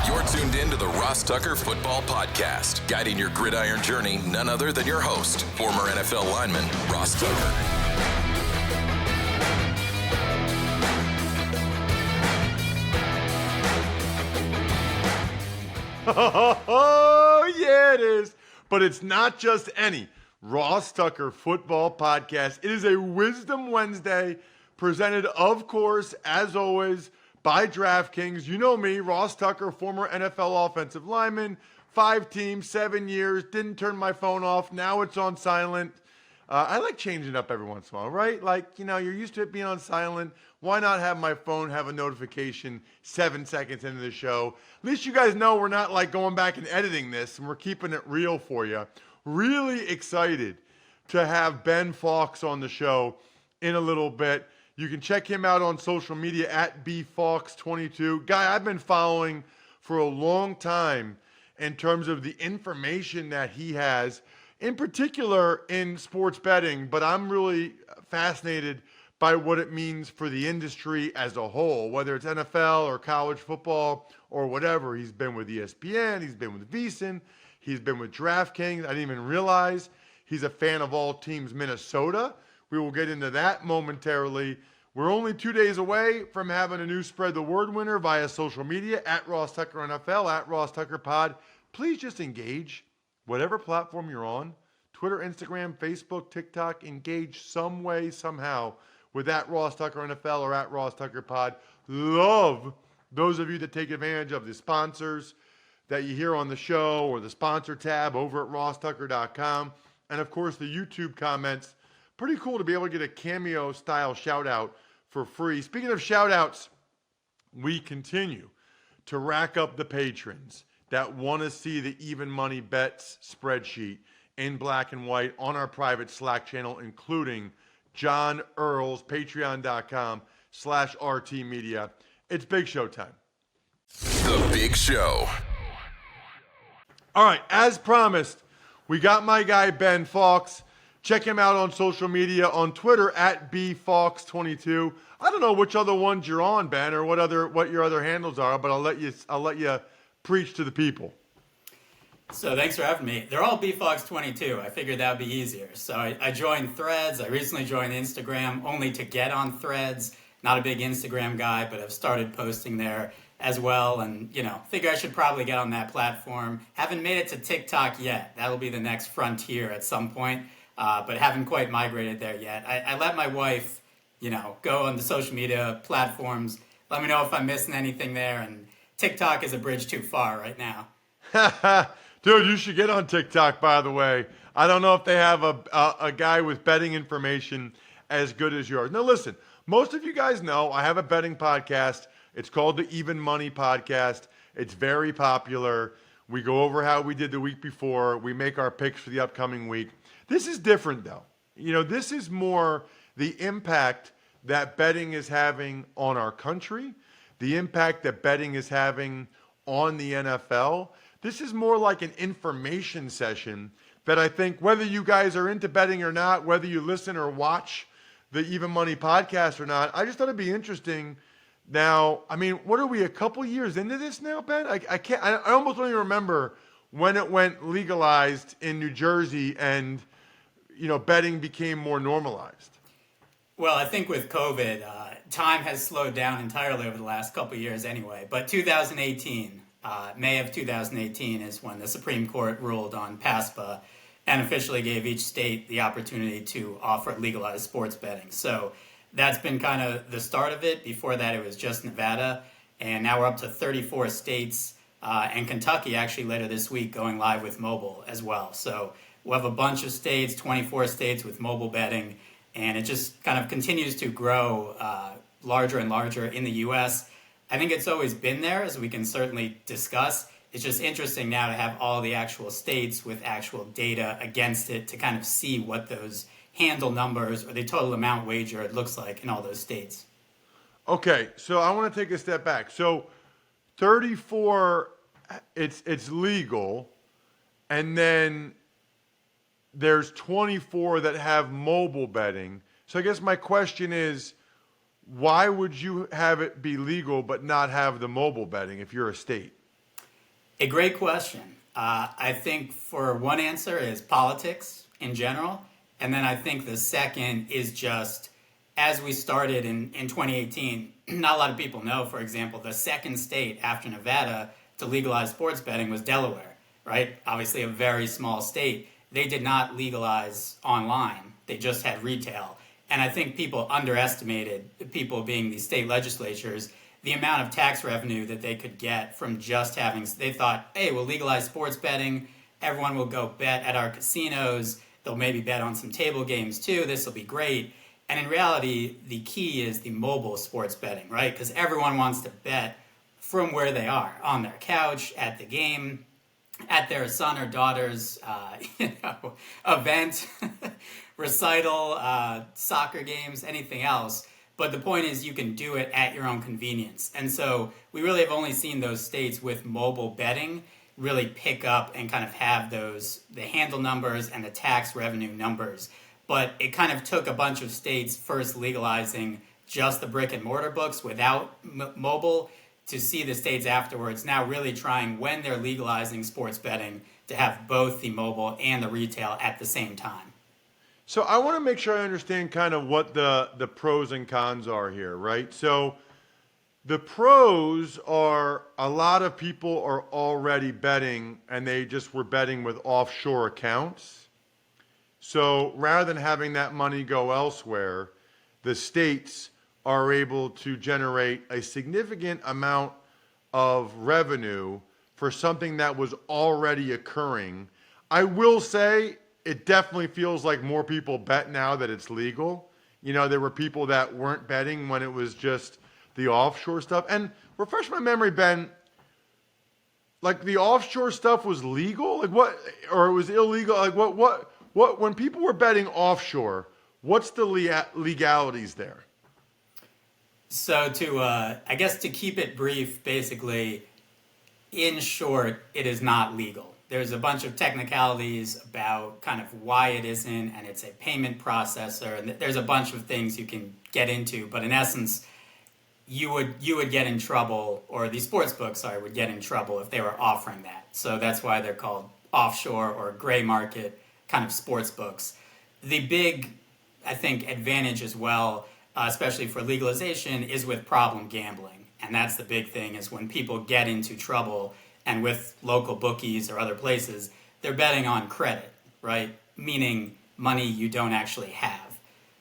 You're tuned in to the Ross Tucker Football Podcast, guiding your gridiron journey, none other than your host, former NFL lineman, Ross Tucker. Oh, yeah, it is. But it's not just any Ross Tucker Football Podcast. It is a Wisdom Wednesday presented, of course, as always, by DraftKings. You know me, Ross Tucker, former NFL offensive lineman, 5 teams, 7 years, didn't turn my phone off. Now it's on silent. I like changing up every once in a while, right? Like, you're used to it being on silent. Why not have my phone have a notification 7 seconds into the show? At least you guys know we're not like going back and editing this, and we're keeping it real for you. Really excited to have Ben Fawkes on the show in a little bit. You can check him out on social media at BFawkes22. Guy I've been following for a long time in terms of the information that he has, in particular in sports betting, but I'm really fascinated by what it means for the industry as a whole, whether it's NFL or college football or whatever. He's been with ESPN, he's been with VSiN, he's been with DraftKings. I didn't even realize he's a fan of all teams Minnesota. We will get into that momentarily. We're only 2 days away from having a new Spread the Word winner via social media at Ross Tucker NFL, at Ross Tucker Pod. Please just engage whatever platform you're on, Twitter, Instagram, Facebook, TikTok, engage some way, somehow with at Ross Tucker NFL or at Ross Tucker Pod. Love those of you that take advantage of the sponsors that you hear on the show or the sponsor tab over at rosstucker.com. And of course, the YouTube comments. Pretty cool to be able to get a cameo style shout out for free. Speaking of shout outs, we continue to rack up the patrons that want to see the Even Money Bets spreadsheet in black and white on our private Slack channel, including John Earls, patreon.com/RT Media. It's Big Show time. The Big Show. All right, as promised, we got my guy Ben Fawkes. Check him out on social media, on Twitter at BFawkes22. I don't know which other ones you're on, Ben, or what your other handles are, but I'll let you preach to the people. So thanks for having me. They're all BFawkes22. I figured that would be easier. So I joined Threads. I recently joined Instagram only to get on Threads. Not a big Instagram guy, but I've started posting there as well. And, figure I should probably get on that platform. Haven't made it to TikTok yet. That'll be the next frontier at some point. But haven't quite migrated there yet. I let my wife, go on the social media platforms. Let me know if I'm missing anything there. And TikTok is a bridge too far right now. Dude, you should get on TikTok, by the way. I don't know if they have a guy with betting information as good as yours. Now, listen, most of you guys know I have a betting podcast. It's called the Even Money Podcast. It's very popular. We go over how we did the week before. We make our picks for the upcoming week. This is different, though. This is more the impact that betting is having on our country, the impact that betting is having on the NFL. This is more like an information session that I think whether you guys are into betting or not, whether you listen or watch the Even Money Podcast or not, I just thought it'd be interesting. Now, what are we, a couple years into this now, Ben? I almost don't even remember when it went legalized in New Jersey and, betting became more normalized. Well, I think with COVID, time has slowed down entirely over the last couple of years anyway. But 2018, May of 2018 is when the Supreme Court ruled on PASPA and officially gave each state the opportunity to offer legalized sports betting. So that's been kind of the start of it. Before that, it was just Nevada. And now we're up to 34 states and Kentucky actually later this week going live with mobile as well. So we'll have a bunch of states, 24 states with mobile betting. And it just kind of continues to grow larger and larger in the U.S. I think it's always been there, as we can certainly discuss. It's just interesting now to have all the actual states with actual data against it to kind of see what those handle numbers or the total amount wagered looks like in all those states. Okay, so I want to take a step back. So 34, it's legal, and then there's 24 that have mobile betting. So I guess my question is, why would you have it be legal but not have the mobile betting if you're a state? A great question. I think for one answer is politics in general. And then I think the second is just as we started in 2018, not a lot of people know, for example, the second state after Nevada to legalize sports betting was Delaware, right? Obviously a very small state. They did not legalize online. They just had retail. And I think people underestimated, people being these state legislatures, the amount of tax revenue that they could get from just having, they thought, hey, we'll legalize sports betting. Everyone will go bet at our casinos. They'll maybe bet on some table games too. This will be great. And in reality, the key is the mobile sports betting, right? Because everyone wants to bet from where they are, on their couch, at the game, at their son or daughter's event, recital, soccer games, anything else. But the point is you can do it at your own convenience. And so we really have only seen those states with mobile betting really pick up and kind of have those, the handle numbers and the tax revenue numbers. But it kind of took a bunch of states first legalizing just the brick and mortar books without mobile to see the states afterwards now really trying, when they're legalizing sports betting, to have both the mobile and the retail at the same time. So I want to make sure I understand kind of what the pros and cons are here, right? So the pros are a lot of people are already betting and they just were betting with offshore accounts. So rather than having that money go elsewhere, the states are able to generate a significant amount of revenue for something that was already occurring. I will say it definitely feels like more people bet now that it's legal. You know, there were people that weren't betting when it was just the offshore stuff. And refresh my memory, Ben, like the offshore stuff was legal? Like what, or it was illegal? Like what, when people were betting offshore, what's the legalities there? So I guess to keep it brief, basically, in short, it is not legal. There's a bunch of technicalities about kind of why it isn't, and it's a payment processor, and there's a bunch of things you can get into, but in essence, you would get in trouble, or the sports books, would get in trouble if they were offering that. So that's why they're called offshore or gray market kind of sports books. The big, I think, advantage as well, especially for legalization, is with problem gambling. And that's the big thing, is when people get into trouble and with local bookies or other places, they're betting on credit, right? Meaning money you don't actually have.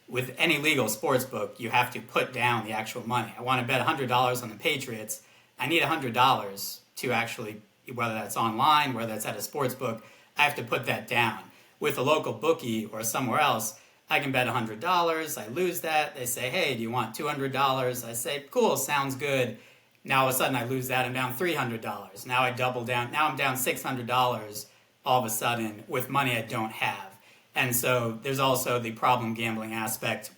With any legal sports book, you have to put down the actual money. I want to bet $100 on the Patriots. I need $100 to actually, whether that's online, whether that's at a sports book, I have to put that down. With a local bookie or somewhere else, I can bet $100. I lose that. They say, hey, do you want $200? I say, cool, sounds good. Now all of a sudden I lose that. I'm down $300. Now I double down. Now I'm down $600 all of a sudden with money I don't have. And so there's also the problem gambling aspect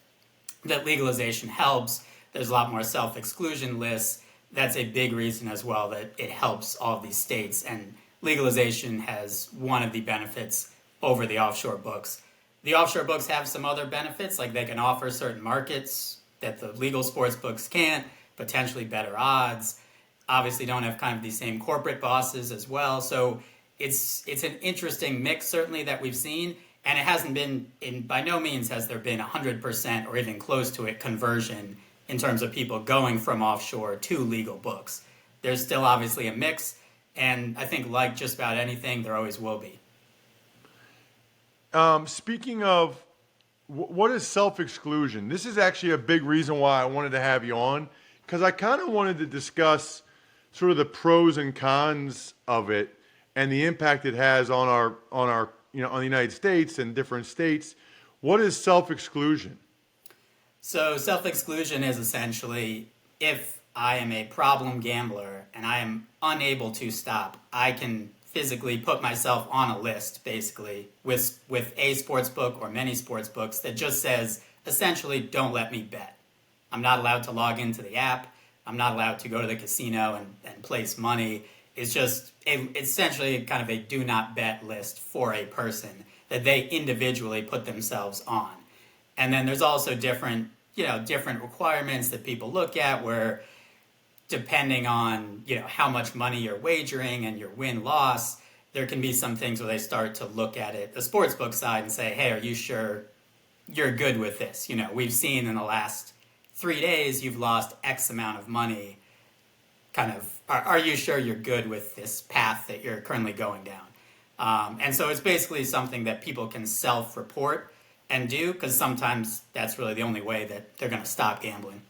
that legalization helps. There's a lot more self-exclusion lists. That's a big reason as well that it helps all of these states. And legalization has one of the benefits over the offshore books. The offshore books have some other benefits, like they can offer certain markets that the legal sports books can't, potentially better odds, obviously don't have kind of the same corporate bosses as well. So it's an interesting mix, certainly, that we've seen, and it hasn't been, by no means has there been 100% or even close to it conversion in terms of people going from offshore to legal books. There's still obviously a mix, and I think like just about anything, there always will be. Speaking of, what is self-exclusion? This is actually a big reason why I wanted to have you on, because I kind of wanted to discuss sort of the pros and cons of it and the impact it has on our on the United States and different states. What is self-exclusion? So self-exclusion is essentially, if I am a problem gambler and I am unable to stop, I can physically put myself on a list, basically, with a sports book or many sports books that just says, essentially, don't let me bet. I'm not allowed to log into the app. I'm not allowed to go to the casino and place money. It's just essentially kind of a do not bet list for a person that they individually put themselves on. And then there's also different requirements that people look at, where depending on, how much money you're wagering and your win-loss, there can be some things where they start to look at it, the sportsbook side, and say, hey, are you sure you're good with this? We've seen in the last 3 days, you've lost X amount of money. Kind of, are you sure you're good with this path that you're currently going down? And so it's basically something that people can self-report and do, because sometimes that's really the only way that they're going to stop gambling.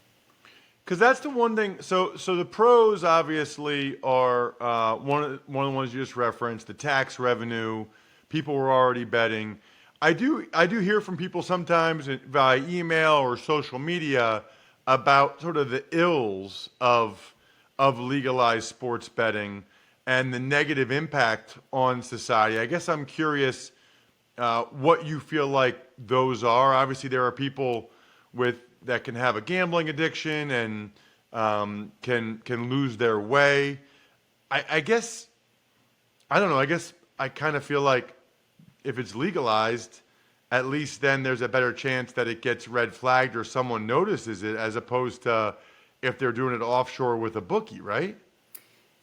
Because that's the one thing. So the pros obviously are one of the ones you just referenced. The tax revenue, people were already betting. I do hear from people sometimes via email or social media about sort of the ills of legalized sports betting and the negative impact on society. I guess I'm curious what you feel like those are. Obviously, there are people that can have a gambling addiction and can lose their way. I guess, I don't know, I guess I kind of feel like if it's legalized, at least then there's a better chance that it gets red flagged or someone notices it, as opposed to if they're doing it offshore with a bookie, right?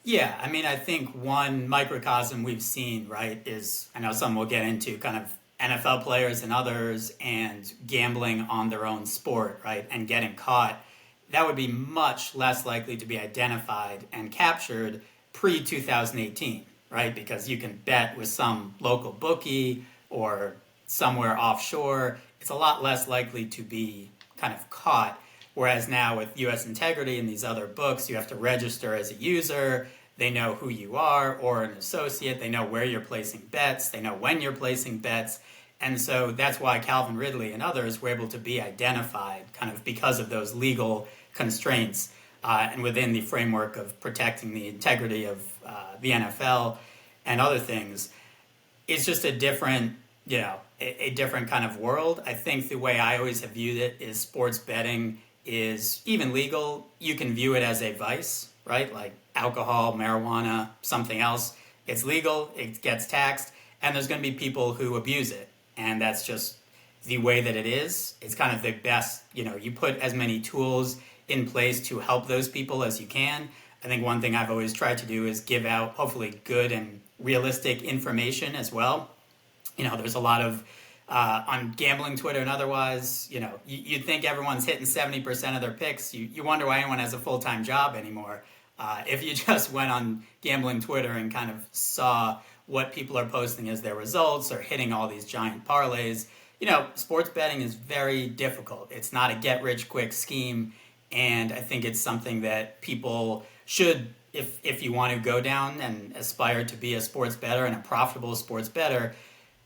Yeah, I mean, I think one microcosm we've seen, right, is, I know some will get into kind of NFL players and others and gambling on their own sport, right, and getting caught. That would be much less likely to be identified and captured pre-2018, right, because you can bet with some local bookie or somewhere offshore. It's a lot less likely to be kind of caught. Whereas now with U.S. Integrity and these other books, you have to register as a user. They know who you are or an associate. They know where you're placing bets. They know when you're placing bets. And so that's why Calvin Ridley and others were able to be identified kind of because of those legal constraints and within the framework of protecting the integrity of the NFL and other things. It's just a different, a different kind of world. I think the way I always have viewed it is sports betting is even legal. You can view it as a vice, right? Like alcohol, marijuana, something else. It's legal, it gets taxed, and there's going to be people who abuse it. And that's just the way that it is. It's kind of the best, you put as many tools in place to help those people as you can. I think one thing I've always tried to do is give out hopefully good and realistic information as well. There's a lot of on gambling Twitter and otherwise, you'd think everyone's hitting 70% of their picks. You wonder why anyone has a full-time job anymore. If you just went on gambling Twitter and kind of saw what people are posting as their results or hitting all these giant parlays, sports betting is very difficult. It's not a get-rich-quick scheme, and I think it's something that people should, if you want to go down and aspire to be a sports bettor and a profitable sports bettor,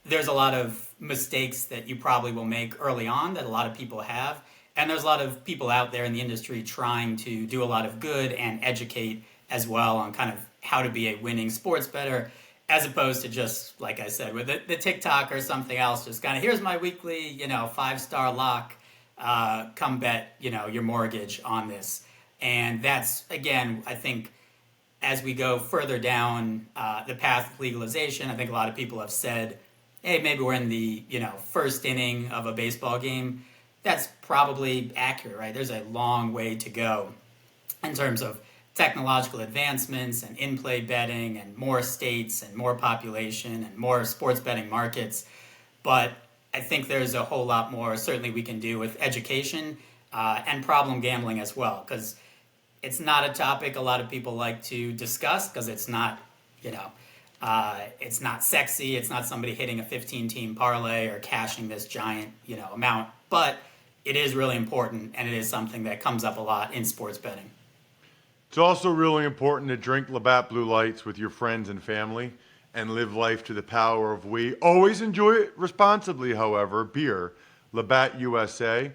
there's a lot of mistakes that you probably will make early on that a lot of people have. And there's a lot of people out there in the industry trying to do a lot of good and educate as well on kind of how to be a winning sports bettor, as opposed to just, like I said, with the TikTok or something else, just kind of, here's my weekly, 5-star lock, come bet, your mortgage on this. And that's, again, I think as we go further down the path of legalization, I think a lot of people have said, hey, maybe we're in the, first inning of a baseball game. That's probably accurate, right? There's a long way to go in terms of technological advancements and in-play betting and more states and more population and more sports betting markets. But I think there's a whole lot more certainly we can do with education and problem gambling as well, because it's not a topic a lot of people like to discuss because it's not, it's not sexy. It's not somebody hitting a 15-team parlay or cashing this giant, amount. But it is really important, and it is something that comes up a lot in sports betting. It's also really important to drink Labatt Blue Lights with your friends and family and live life to the power of we. Always enjoy it responsibly, however. Beer, Labatt USA,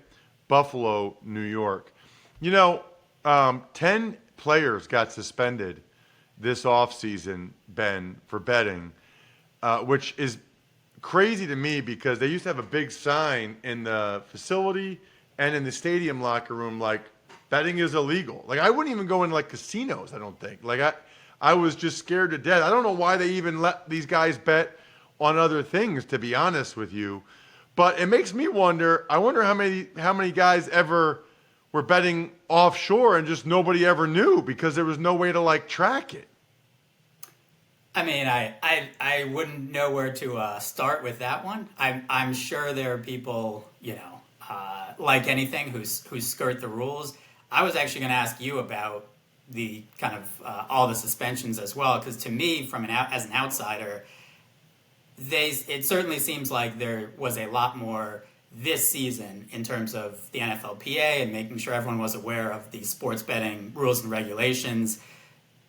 Buffalo, New York. 10 players got suspended this offseason, Ben, for betting, which is crazy to me because they used to have a big sign in the facility and in the stadium locker room like, betting is illegal. Like, I wouldn't even go in, like, casinos, I don't think. Like, I was just scared to death. I don't know why they even let these guys bet on other things, to be honest with you. But it makes me wonder, I wonder how many guys ever were betting offshore and just nobody ever knew because there was no way to like track it. I mean, I wouldn't know where to start with that one. I'm sure there are people, like anything, who skirt the rules. I was actually going to ask you about the kind of all the suspensions as well, because to me, as an outsider, it certainly seems like there was a lot more this season in terms of the NFLPA and making sure everyone was aware of the sports betting rules and regulations.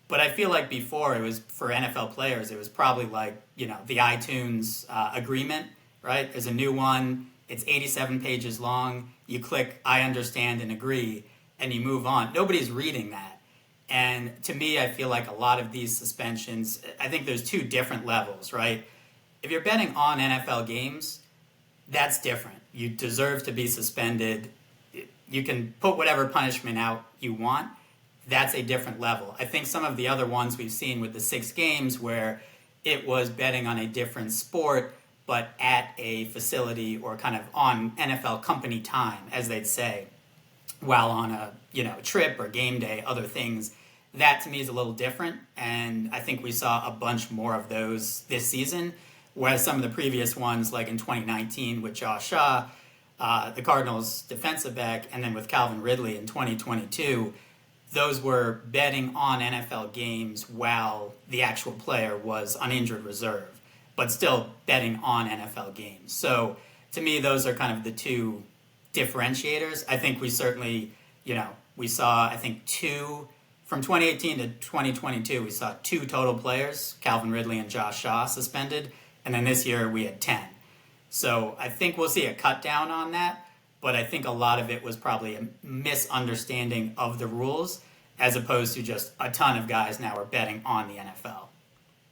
But I feel like before, it was for NFL players, it was probably like, the iTunes agreement, right? There's a new one. It's 87 pages long. You click, I understand and agree, and you move on. Nobody's reading that. And to me, I feel like a lot of these suspensions, I think there's two different levels, right? If you're betting on NFL games, that's different. You deserve to be suspended. You can put whatever punishment out you want. That's a different level. I think some of the other ones we've seen with the 6 games where it was betting on a different sport, but at a facility or kind of on NFL company time, as they'd say, while on a trip or game day, other things, that to me is a little different. And I think we saw a bunch more of those this season, whereas some of the previous ones, like in 2019 with Josh Shaw, the Cardinals defensive back, and then with Calvin Ridley in 2022, those were betting on NFL games while the actual player was on injured reserve, but still betting on NFL games. So to me, those are kind of the two differentiators. I think we certainly, we saw, I think from 2018 to 2022, we saw 2 total players, Calvin Ridley and Josh Shaw, suspended. And then this year we had 10. So I think we'll see a cut down on that. But I think a lot of it was probably a misunderstanding of the rules, as opposed to just a ton of guys now are betting on the NFL.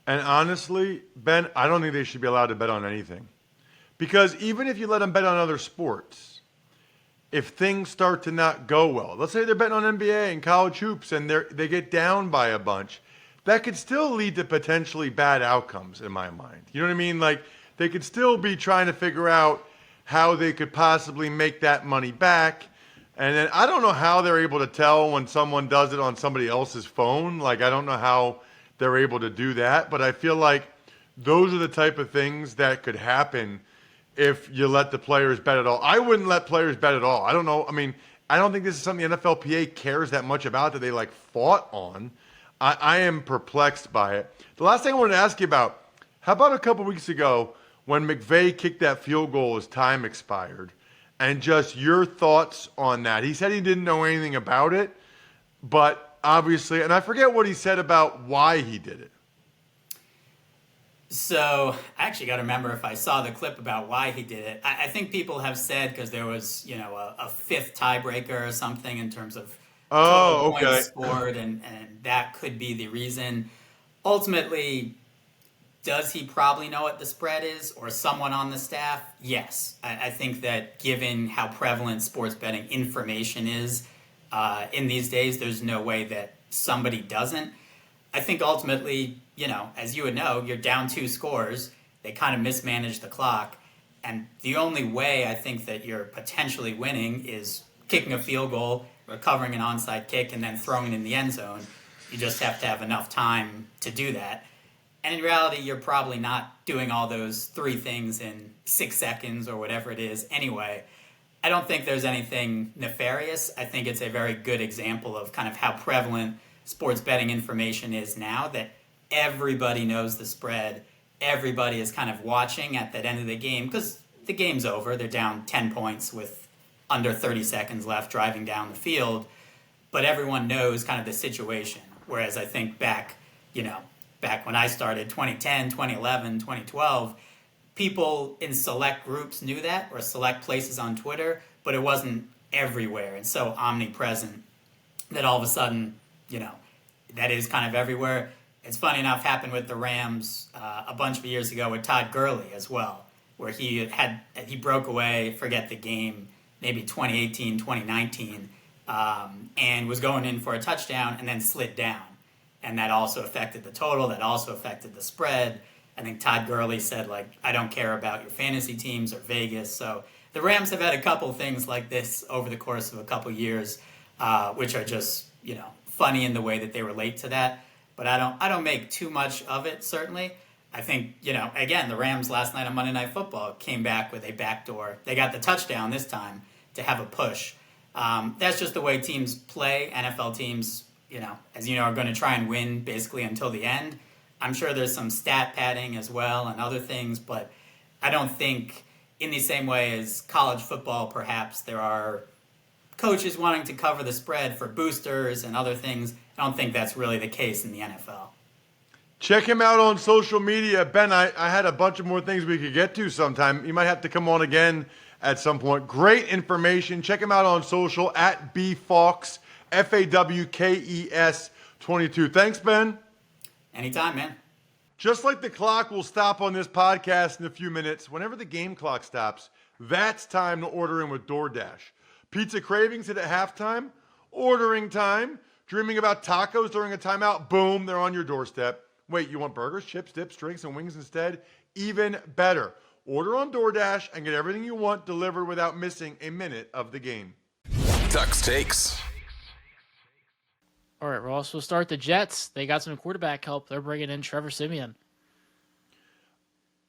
And honestly, Ben, I don't think they should be allowed to bet on anything. Because even if you let them bet on other sports, if things start to not go well, let's say they're betting on NBA and college hoops and they get down by a bunch, that could still lead to potentially bad outcomes in my mind. You know what I mean? Like, they could still be trying to figure out how they could possibly make that money back. And then I don't know how they're able to tell when someone does it on somebody else's phone. Like, I don't know how they're able to do that. But I feel like those are the type of things that could happen if you let the players bet at all. I wouldn't let players bet at all. I don't know. I mean, I don't think this is something the NFLPA cares that much about that they like fought on. I am perplexed by it. The last thing I wanted to ask you about, how about a couple weeks ago when McVay kicked that field goal as time expired, and just your thoughts on that? He said he didn't know anything about it, but obviously, and I forget what he said about why he did it. So I actually got to remember if I saw the clip about why he did it. I think people have said because there was, a 5th tiebreaker or something in terms of points scored, and that could be the reason. Ultimately, does he probably know what the spread is, or someone on the staff? Yes. I think that given how prevalent sports betting information is in these days, there's no way that somebody doesn't. I think ultimately, as you would know, you're down 2 scores. They kind of mismanage the clock. And the only way I think that you're potentially winning is kicking a field goal, recovering an onside kick, and then throwing it in the end zone. You just have to have enough time to do that. And in reality, you're probably not doing all those 3 things in 6 seconds or whatever it is anyway. I don't think there's anything nefarious. I think it's a very good example of kind of how prevalent sports betting information is now, that everybody knows the spread. Everybody is kind of watching at that end of the game because the game's over. They're down 10 points with under 30 seconds left driving down the field. But everyone knows kind of the situation. Whereas I think back when I started, 2010, 2011, 2012, people in select groups knew that, or select places on Twitter, but it wasn't everywhere and so omnipresent that all of a sudden, that is kind of everywhere. It's funny enough, happened with the Rams a bunch of years ago with Todd Gurley as well, where he broke away, forget the game, maybe 2018, 2019, and was going in for a touchdown and then slid down. And that also affected the total. That also affected the spread. I think Todd Gurley said, I don't care about your fantasy teams or Vegas. So the Rams have had a couple things like this over the course of a couple years. which are just, funny in the way that they relate to that. But I don't make too much of it, certainly. I think, again, the Rams last night on Monday Night Football came back with a backdoor. They got the touchdown this time to have a push. That's just the way teams play. NFL teams, as you know, are going to try and win basically until the end. I'm sure there's some stat padding as well and other things, but I don't think in the same way as college football, perhaps there are coaches wanting to cover the spread for boosters and other things. I don't think that's really the case in the NFL. Check him out on social media. Ben, I had a bunch of more things we could get to sometime. You might have to come on again at some point. Great information. Check him out on social at B Fawkes, Fawkes 22. Thanks, Ben. Anytime, man. Just like the clock will stop on this podcast in a few minutes, whenever the game clock stops, that's time to order in with DoorDash. Pizza cravings hit at halftime, ordering time, dreaming about tacos during a timeout, boom, they're on your doorstep. Wait, you want burgers, chips, dips, drinks, and wings instead? Even better. Order on DoorDash and get everything you want delivered without missing a minute of the game. Tux Takes. All right, Ross, we'll start the Jets. They got some quarterback help. They're bringing in Trevor Siemian.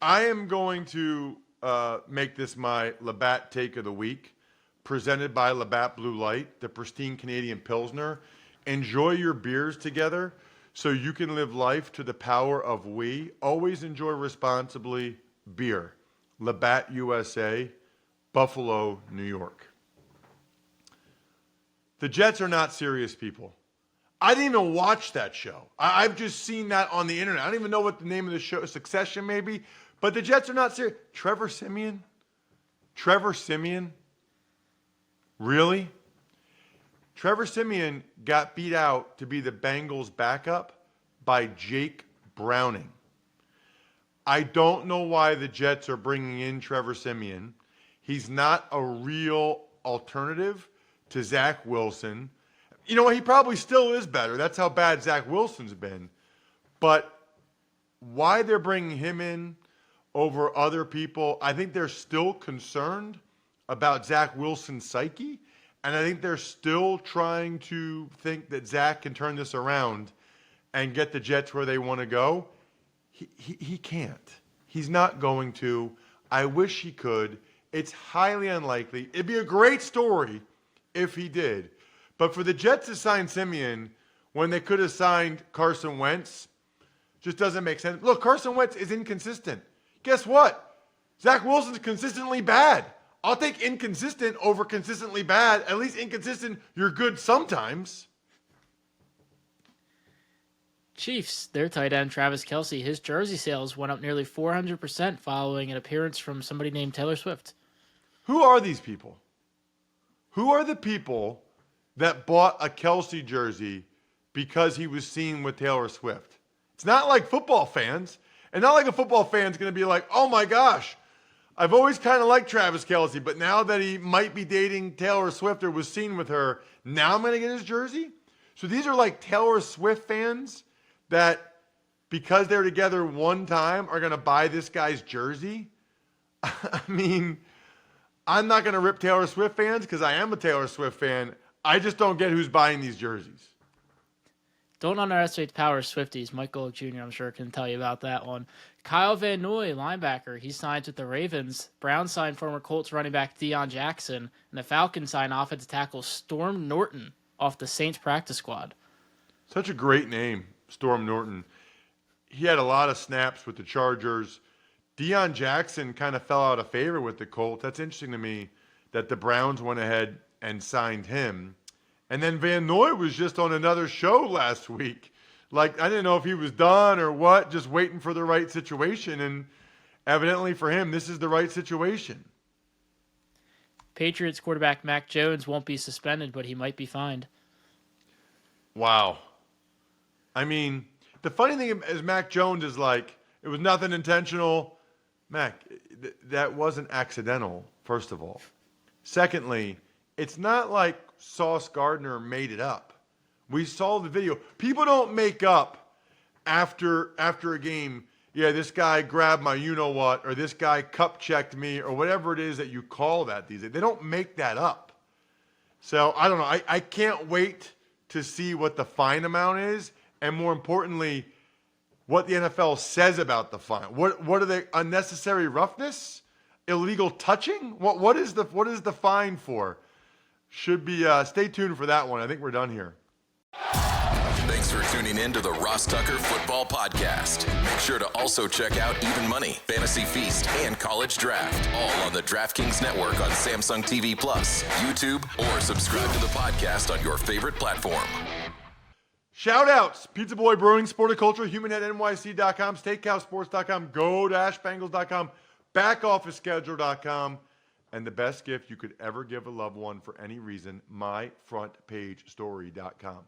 I am going to make this my Labatt Take of the Week, presented by Labatt Blue Light, the pristine Canadian Pilsner. Enjoy your beers together so you can live life to the power of we. Always enjoy responsibly. Beer. Labatt USA, Buffalo, New York. The Jets are not serious people. I didn't even watch that show. I've just seen that on the internet. I don't even know what the name of the show is. Succession, maybe. But the Jets are not serious. Trevor Siemian? Trevor Siemian? Really? Trevor Siemian got beat out to be the Bengals' backup by Jake Browning. I don't know why the Jets are bringing in Trevor Siemian. He's not a real alternative to Zach Wilson. You know what? He probably still is better. That's how bad Zach Wilson's been. But why they're bringing him in over other people, I think they're still concerned about Zach Wilson's psyche. And I think they're still trying to think that Zach can turn this around and get the Jets where they want to go. He can't. He's not going to. I wish he could. It's highly unlikely. It'd be a great story if he did. But for the Jets to sign Siemian when they could have signed Carson Wentz just doesn't make sense. Look, Carson Wentz is inconsistent. Guess what? Zach Wilson's consistently bad. I'll take inconsistent over consistently bad. At least inconsistent, you're good sometimes. Chiefs, their tight end, Travis Kelce, his jersey sales went up nearly 400% following an appearance from somebody named Taylor Swift. Who are these people? Who are the people that bought a Kelce jersey because he was seen with Taylor Swift? It's not like football fans. And not like a football fan's going to be like, oh my gosh, I've always kind of liked Travis Kelce, but now that he might be dating Taylor Swift or was seen with her, now I'm going to get his jersey? So these are like Taylor Swift fans that, because they're together one time, are going to buy this guy's jersey? I mean, I'm not going to rip Taylor Swift fans because I am a Taylor Swift fan. I just don't get who's buying these jerseys. Don't underestimate the power of Swifties. Mike Golick Jr., I'm sure, can tell you about that one. Kyle Van Noy, linebacker, he signed with the Ravens. Browns signed former Colts running back Deion Jackson. And the Falcons signed offensive tackle Storm Norton off the Saints practice squad. Such a great name, Storm Norton. He had a lot of snaps with the Chargers. Deion Jackson kind of fell out of favor with the Colts. That's interesting to me that the Browns went ahead and signed him. And then Van Noy was just on another show last week. Like, I didn't know if he was done or what, just waiting for the right situation. And evidently for him, this is the right situation. Patriots quarterback Mac Jones won't be suspended, but he might be fined. Wow. I mean, the funny thing is Mac Jones is like, it was nothing intentional. Mac, that wasn't accidental, first of all. Secondly, it's not like Sauce Gardner made it up. We saw the video. People don't make up after a game, yeah, this guy grabbed my you-know-what, or this guy cup-checked me, or whatever it is that you call that these days. They don't make that up. So I don't know. I can't wait to see what the fine amount is, and more importantly, what the NFL says about the fine. What are they? Unnecessary roughness? Illegal touching? What is the fine for? Should be stay tuned for that one. I think we're done here. Thanks for tuning in to the Ross Tucker Football Podcast. Make sure to also check out Even Money, Fantasy Feast, and College Draft, all on the DraftKings Network on Samsung TV Plus, YouTube, or subscribe to the podcast on your favorite platform. Shout outs, Pizza Boy Brewing, Sporticulture, HumanHeadNYC.com, SteakhouseSports.com, Go-Bengals.com, BackOfficeSchedule.com, and the best gift you could ever give a loved one for any reason, MyFrontPageStory.com.